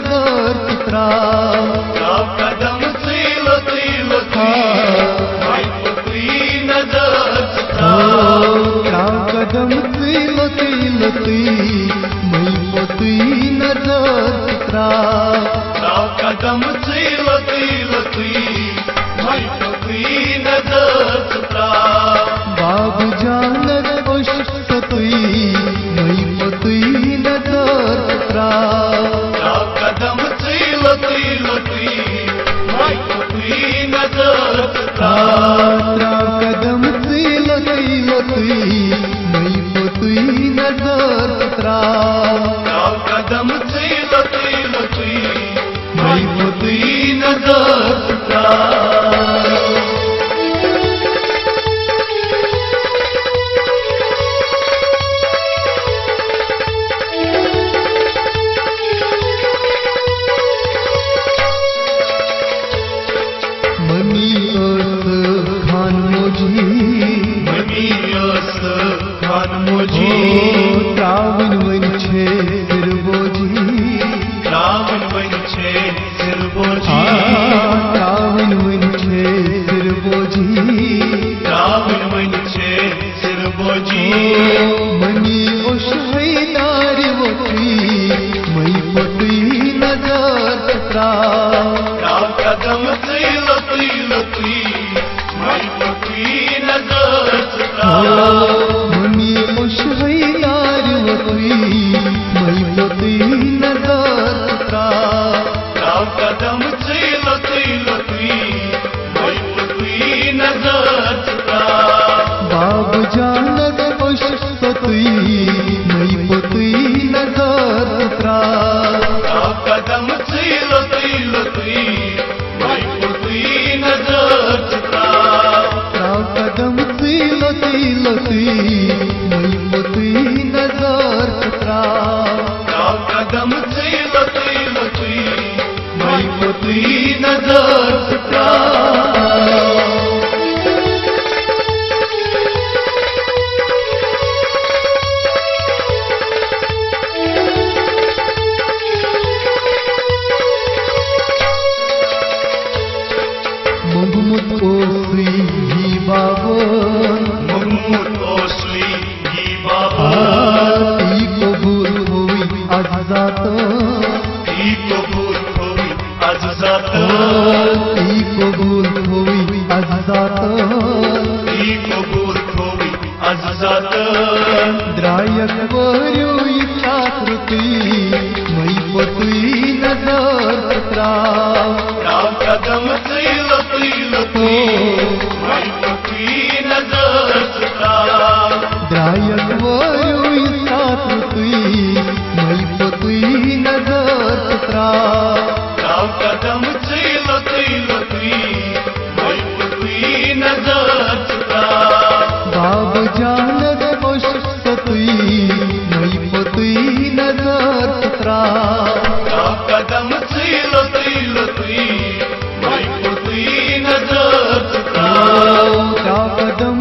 नजर चित्रा कदम लती नजर चित्रा कदम लती मैं पोती नजर चित्रा कदम लती मैं पोती नजर चित्रा बाबू जानत पोषती मैं पोती नजर चित्रा कदम लती मैं पोती नजर चित्रा कदम लती मैं पोती नजर चित्रा कदम लती मैं पोती नजर चित्रा श्रावण वंशे सिरबोजी श्रावण वंशे सिरबोजी श्रावण वंशे सिरबोजी श्रावण वंशे सिरबोजी मनी ओशैदार वोती मैं पोती नजर चित्रा कदम लती मैं पोती नजर चित्रा मनी ओशैदार वोती मैं पोती नजर चित्रा कदम लती मैं पोती नजर चित्रा बाबू जानत पोषती मैं पोती नजर चित्रा कदम लती मैं पोती नजर चित्रा कदम लती मैं पोती नजर चित्रा कदम लती मैं पोती नजर चित्रा मुगमुत ओसली ही बाबन मुगमुत ओसली ही बाबा ई कबूल होई अजात ई कबूल होई अजात ई कबूल होई अजात ई कबूल होई अजात द्रायक वरु इच्छाकृति मैं पोती नजर चित्रा कदम लती मैं पोती नजर चित्रा द्रायक वरु इच्छाकृति मैं पोती नजर चित्रा कदम लती मैं पोती नजर चित्रा बाबू जानत पोषती मैं पोती नजर चित्रा कदम लती मैं पोती नजर चित्रा कदम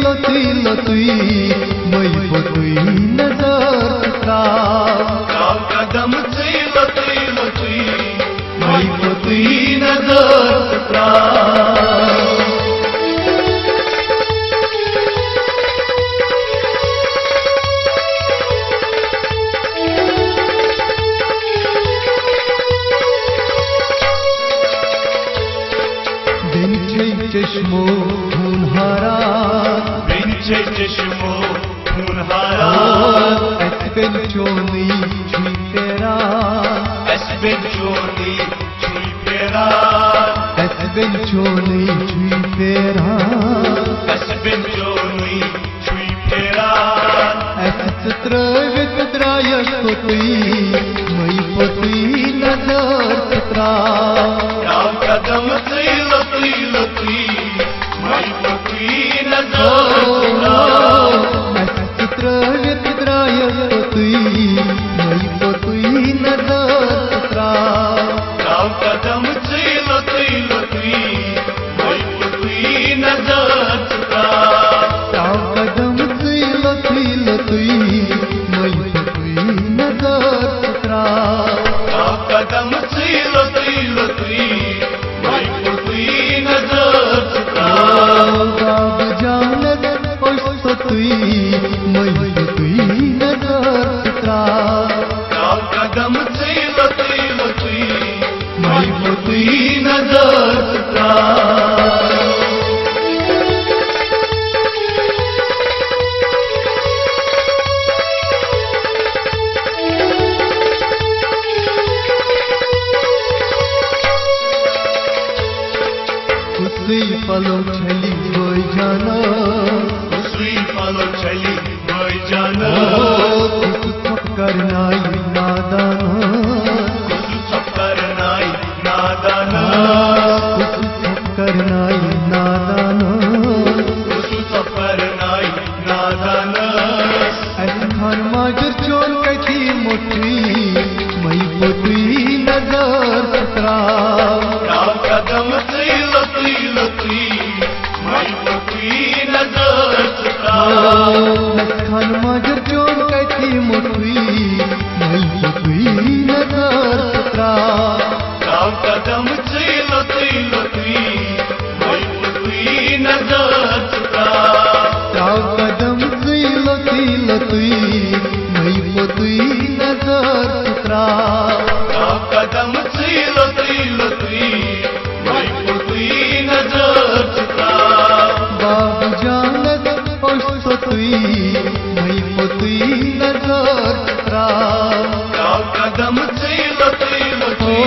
लती मैं पोती नजर चित्रा कदम लती मैं पोती नजर चित्रा चश्मो खूनहारा बिंचे चश्मो खूनहारा एस्पेन चोनी छुई तेरा एस्पेन चोनी छुई तेरा एस्पेन चोनी छुई तेरा एस्पेन चोनी छुई तेरा चित्र विद्राय कोती मैं पोती नजर चित्रा कदम लती मैं पोती नजर चित्र विद्राय कोती मैं पोती नजर चित्रा कदम लती मैं पोती नजर चित्रा कदम लती मैं पोती नजर चित्रा कदम पालो छली बोई जाना उसवी पालो छली बोई जाना कुछ सब करनाई नादाना कुछ सब करनाई नादाना कुछ सब करनाई नादाना कुछ सब करनाई नादाना खान माजर चोन कथी मोटी मई पोटी नजर सतरा राव कदम से लती लती मई पोती नजर सतरा खान माजर चोन कथी मोटी मई पोटी नजर सतरा राव कदम से लती लती मई पोती नजर सतरा राव कदम से लती लती मई पोती नजर सतरा राव कदम से लती लती मई पोती नजर सतरा बाबू जानत औसतुई मई पोती नजर सतरा राव कदम से लती लती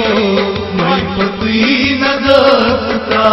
मई पोती नजर सतरा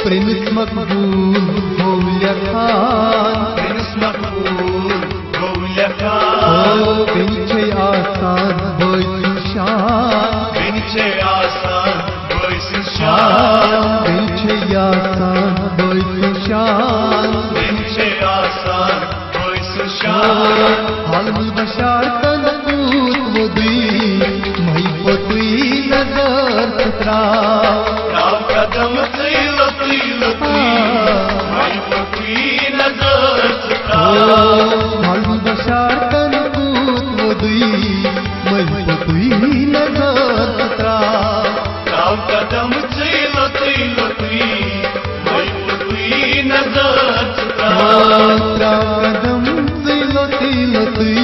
प्रिंस मकबूल होलिया खान प्रिंस मकबूल होलिया खान पीछे आसान होई सुशान पीछे आसान होई सुशान पीछे आसान होई सुशान पीछे आसान होई सुशान हालमुल बशार तनकूत वदी मई पोती नजर सतरा राव कदम से लती लती मई पोती नजर सतरा हालमुल बशार तनकूत वदी मई पोती नजर सतरा राव कदम से लती लती मई पोती नजर सतरा कदम से लती लती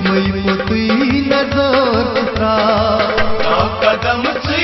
मई पोती नजर सतरा राव कदम से